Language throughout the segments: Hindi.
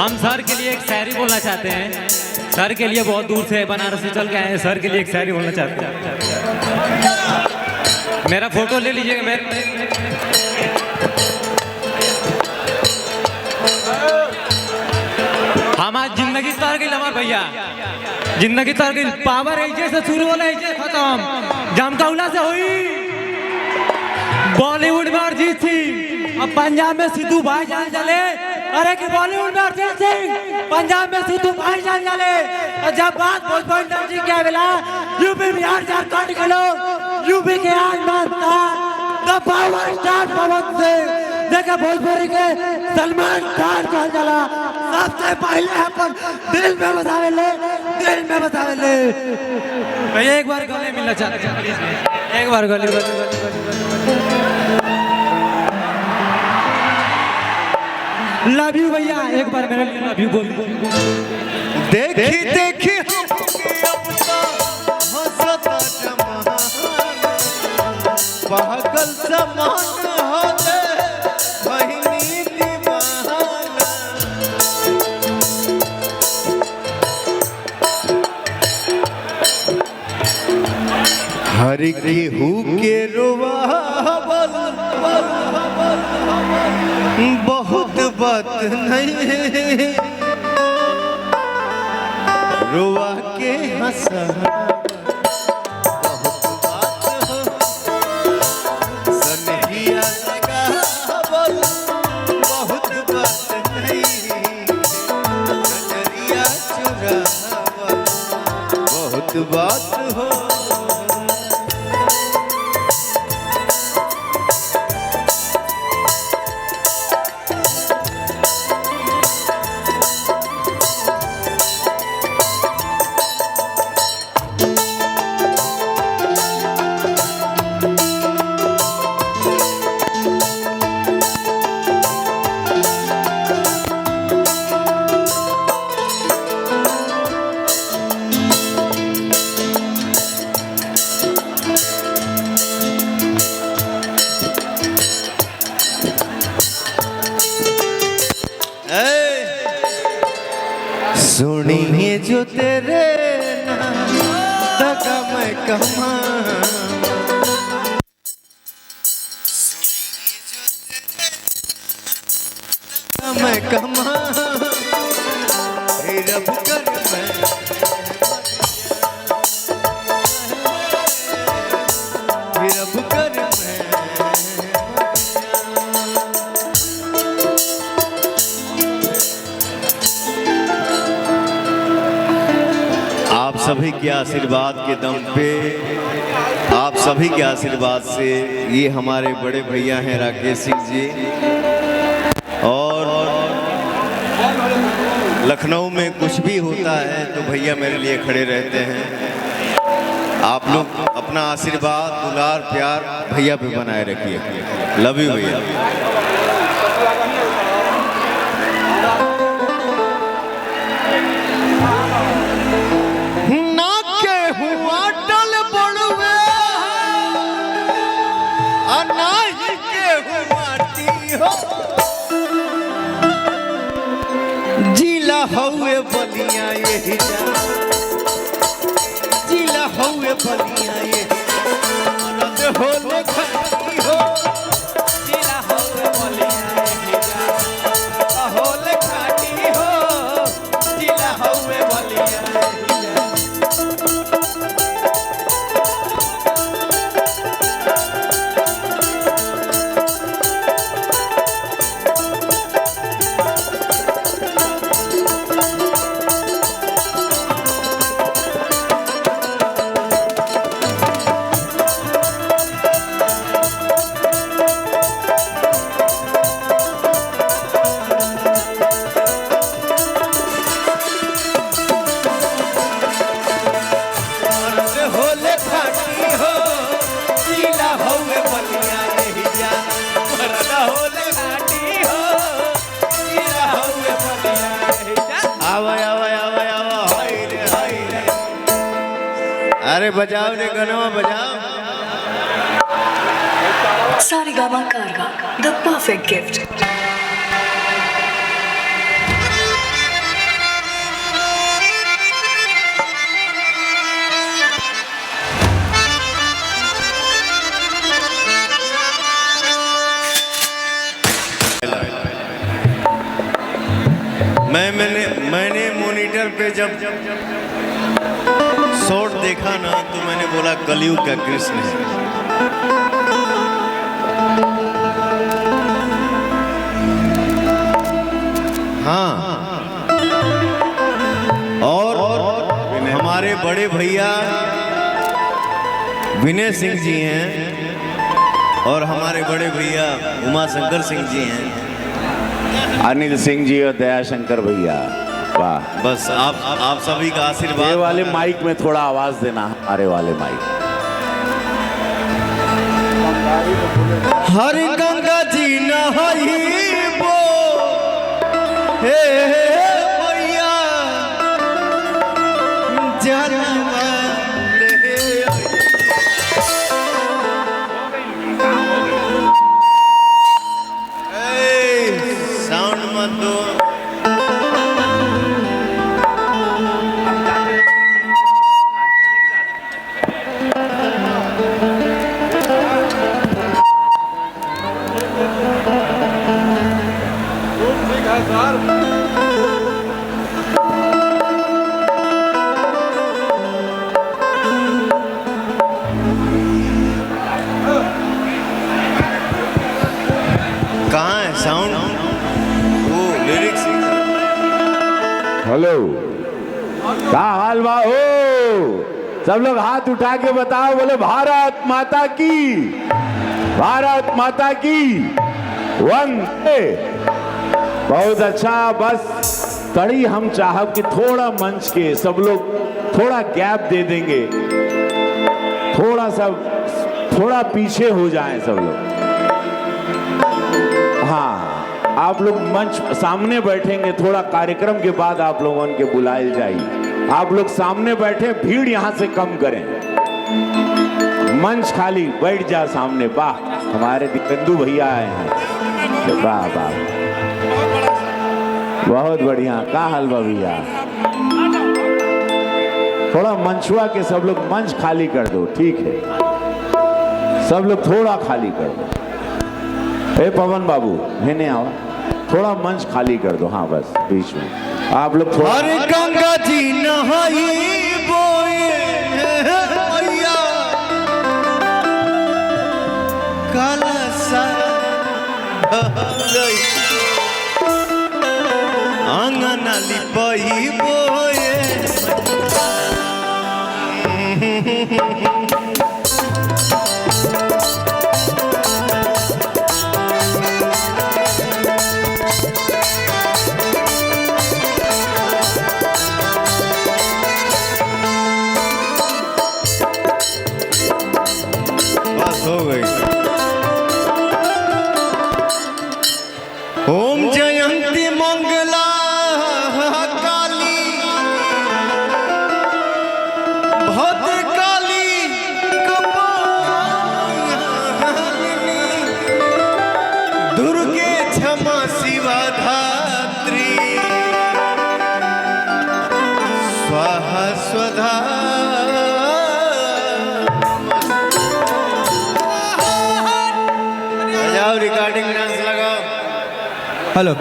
हम सर के लिए एक शायरी बोलना चाहते हैं। सर के लिए बहुत दूर से बनारस से चल के आए हैं, सर के लिए एक शायरी बोलना चाहते हैं। मेरा फोटो ले लीजिएगा। हम आज जिंदगी तार गई हमार भैया, जिंदगी तार गई। पावर ऐसे से शुरू होला ऐसे खत्म। जामकाउला से हुई बॉलीवुड में अरिजीत सिंह, अब पंजाब में सिद्धू भाईजान चले। अरे कि बॉलीवुड में अरिजीत सिंह, पंजाब में सिद्धू भाईजान चले। और जब बात भोजपुरी इंडस्ट्री की आवेला, यूपी बिहार झारखंड के लोग यूपी के आसमान the power star Pawan Singh देखा भोजपुरी के सलमान खान कहा जाला। सबसे पहले अपन दिल में बसावे ले, दिल में बसावे ले। भैया एक बार गले मिलना चाहते हैं, एक बार गले। लव यू भैया, एक बार मेरे लिए लव यू बोल। देखी देखी पागल समान होले बहिनी दीवाना। हर केहू के रोवावल बहुत बात नहीं, रोवा के हंसा बात हो। सुनिए जो तेरे नाम दगा मैं कमा, मैं कमा रब कर मैं रब कर मैं। आप सभी के आशीर्वाद के दम पे, आप सभी के आशीर्वाद से ये हमारे बड़े भैया हैं राकेश सिंह जी, और लखनऊ में कुछ भी होता है तो भैया मेरे लिए खड़े रहते हैं। आप लोग अपना आशीर्वाद दुलार प्यार भैया पे बनाए रखिए। लव यू भैया। जिला हौवे बलिया यही जिला हौवे बलिया यही होले खाती हो। जिला हौवे बलिया यही होले खाती हो। जिला हौवे बलिया अरे बजाओ रे गनवा बजाओ। Sarigama Karga, the perfect gift. मैंने मॉनिटर पे जब शॉट देखा ना तो मैंने बोला कलयुग का कृष्ण है। हाँ, और हमारे बड़े भैया विनय सिंह जी हैं और हमारे बड़े भैया उमा शंकर सिंह जी हैं, अनिल सिंह जी और दयाशंकर भैया। वाह, बस आप सभी का ये आशीर्वाद। वाले माइक में थोड़ा आवाज देना, हमारे वाले माइक। हर गंगा जी नहाइबो हे भैया जलवा ले साउंड मत दो। कहाँ है साउंड? वो लिरिक्स। हेलो, क्या हाल बा हो? सब लोग हाथ उठा के बताओ, बोले भारत माता की, भारत माता की वंदे। बहुत अच्छा। बस कड़ी हम चाहब कि थोड़ा मंच के सब लोग थोड़ा गैप दे देंगे, थोड़ा पीछे हो जाएं सब लोग। हाँ, आप लोग मंच सामने बैठेंगे, थोड़ा कार्यक्रम के बाद आप लोगों के बुलाए जाइए। आप लोग सामने बैठे, भीड़ यहाँ से कम करें, मंच खाली, बैठ जा सामने। वाह, हमारे दीपेंदु भैया आए हैं। वाह वाह, बहुत बढ़िया। का हलवा भैया, थोड़ा मंचुआ के सब लोग मंच खाली कर दो, ठीक है? सब लोग थोड़ा खाली कर दो। ए पवन बाबू, हेने आओ, थोड़ा मंच खाली कर दो। हाँ बस बीच में आप लोग थोड़ा। अरे गंगा जी नहाइबो भैया कलसा आंगन लिपाइबो हो गई। ओम जयंती मंगला काली भद्रकाली कपालिनी दुर्गे क्षमा शिवा धात्री स्वाहा स्वधा। रिकॉर्डिंग डांस लगाओ। हेलो,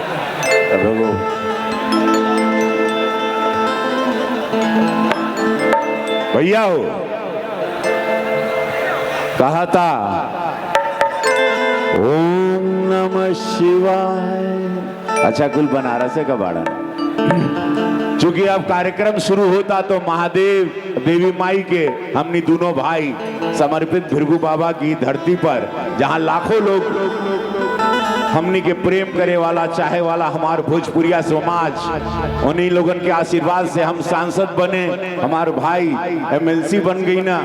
भैया हो, कहा था ओम नमः शिवाय। अच्छा, कुल बनारस है कबाड़ा। चूंकि अब कार्यक्रम शुरू होता तो महादेव देवी माई के हमने दोनों भाई समर्पित भृगु बाबा की धरती पर, जहां लाखों लोग हमनी के प्रेम करे वाला, चाहे वाला हमार भोजपुरिया समाज, उन्हीं लोगन के आशीर्वाद से हम सांसद बने, हमारे भाई एमएलसी बन गई ना,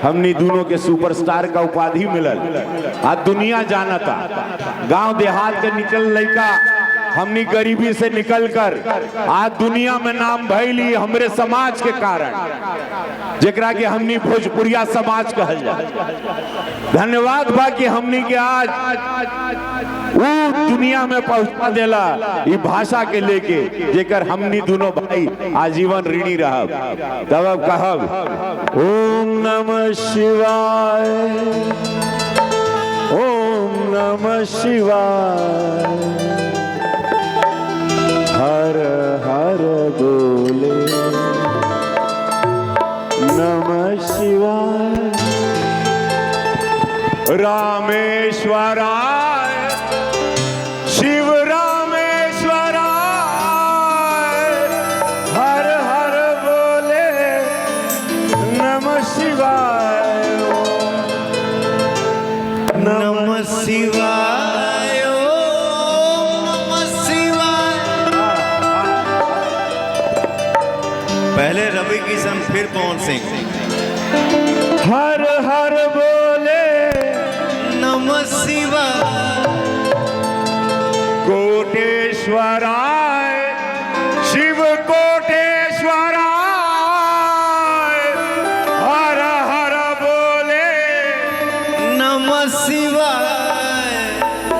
हमनी दोनों के सुपरस्टार का उपाधि मिलल। आज दुनिया जानता, गांव देहात के निकल लड़का हमनी गरीबी से निकलकर आज दुनिया में नाम भैली हमरे समाज के कारण, जेकरा के हमनी भोजपुरिया समाज कहल जाए। धन्यवाद बा कि हमनी के आज वो दुनिया में पहुंचा देला ये भाषा के लेके, जेकर हमनी दोनों भाई आजीवन ऋणी रहब। तब अब कहब ओम नमः शिवाय, ओम नमः शिवाय, हर रामेश्वराय शिव रामेश्वराय हर हर बोले नमः शिवाय नमः शिवाय ओम नमः शिवाय। पहले रवि किशन फिर पवन सिंह। हर हर बोले नमः शिवाय कोटेश्वराय शिव कोटेश्वराय हर हर बोले नमः शिवाय।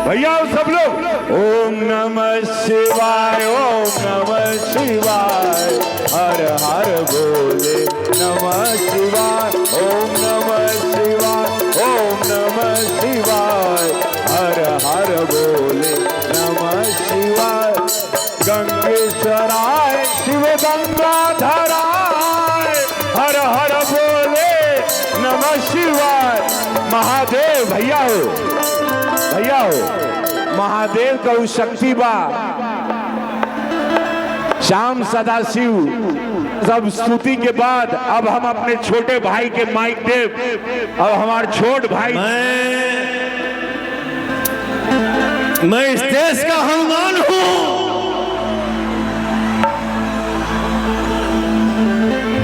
भैया सब लोग ओम नमः शिवाय ओम नमः शिवाय हर हर बोले नमः शिवाय ओम नमः शिवाय ओम नमः शिवाय हर हर बोले नमः शिवाय। गंगेश्वराय शिव गंगाधराय हर हर बोले नमः शिवाय। महादेव भैया हो महादेव का शक्ति बा श्याम सदाशिव सब स्तुति के बाद अब हम अपने छोटे भाई के माइक देव। अब हमारे छोट भाई मैं इस देश का हनुमान हूँ।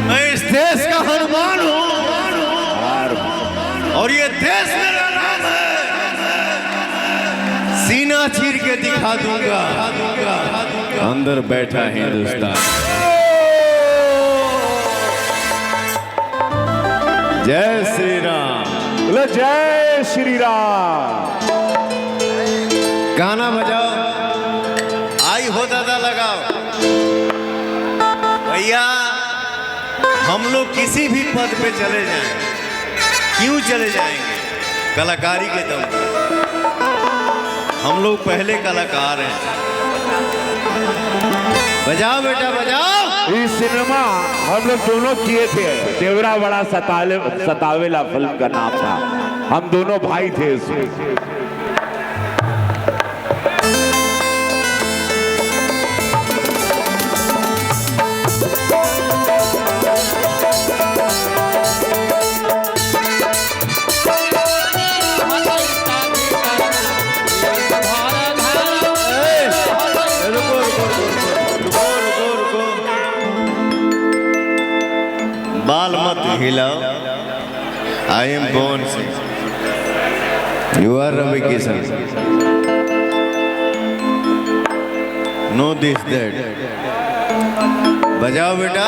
मैं इस देश का हनुमान हूँ और ये देश मेरा नाम है। सीना चीर के दिखा दूंगा अंदर बैठा हिंदुस्तान। जय श्री राम। बोलो जय श्री राम। गाना बजाओ। आई हो दादा लगाओ। भैया हम लोग किसी भी पद पे चले जाएं, क्यों चले जाएंगे? कलाकारी के दम पर। हम लोग पहले कलाकार हैं। बजाओ बेटा बजाओ। ये सिनेमा हम लोग दोनों किए थे। देवरा बड़ा सतावेला फिल्म का नाम था। हम दोनों भाई थे इसमें। बाल मत हिलाओ। I am born Singh. You are Ravi Kishan. No this that. बजाओ बेटा।